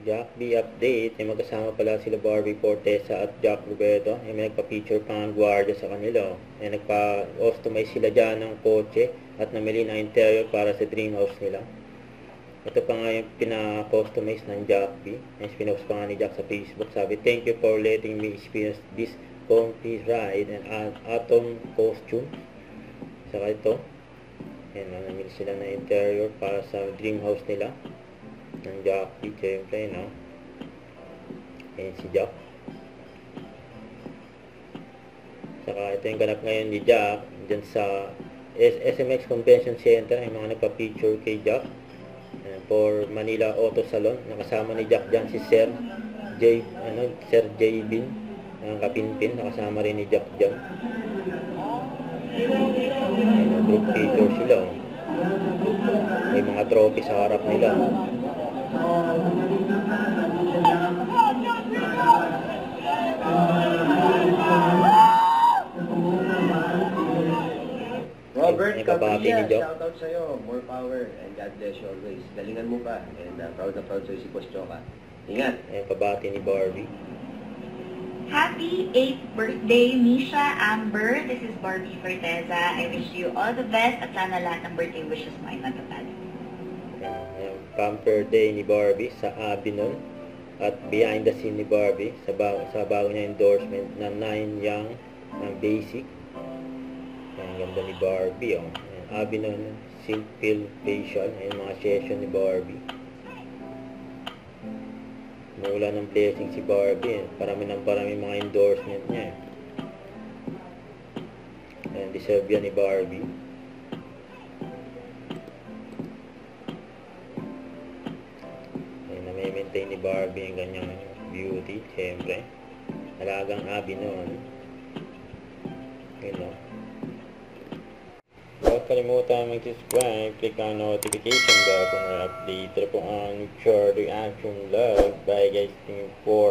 Jack B update, ay magkasama pala sila Barbie Fortesa at Jack Rubedo. Ay may nagpa-picture pa ng gwardiya sa kanila. Ay nagpa-customize sila dyan ng kotse at namili ng interior para sa dream house nila. Ito pa nga yung pina-customize ng Jack B. Ay pinost pa nga ni Jack sa Facebook. Sabi, "Thank you for letting me experience this comfy ride and an autumn costume." Saka ito, ayan, namili sila ng interior para sa dream house nila ng Jack B, syempre, no? Ayan si Jack. Saka ito yung ganap ngayon ni Jack dyan sa SMX Convention Center. Yung mga nagpa-picture kay Jack for Manila Auto Salon. Nakasama ni Jack dyan si Sir J. Bin ang kapinpin. Nakasama rin ni Jack dyan. Ayan, group picture sila, oh. May mga trophy sa harap nila. Robert Capilla, Jack. shout out sa'yo. More power and God bless you always. Galingan mo pa. And proud na proud sa'yo si Boss Choka. Ingat. Ayan, pabati ni Barbie. Happy 8th birthday, Misha Amber. This is Barbie Forteza. I wish you all the best at sana lahat ng birthday wishes mo ay matatag. Ayan, pamper day ni Barbie sa Abinon at behind the scene ni Barbie sa bago niya endorsement na 9 Young ng Basic. Ang ganda ni Barbie, oh. Ayan, Abinon Silk Fill Facial. Ayan, mga session ni Barbie. Mula ng blessing si Barbie, eh. Parami mga endorsement niya, eh. Ayan, deserve yan ni Barbie. Ayan, na-maintain ni Barbie yung ganyang beauty, siyempre. Talagang Abinon. Ayan, oh. Huwag kalimutan mag-subscribe, click ang notification bell kung na-update po ang short reaction vlog. Bye guys, thank you for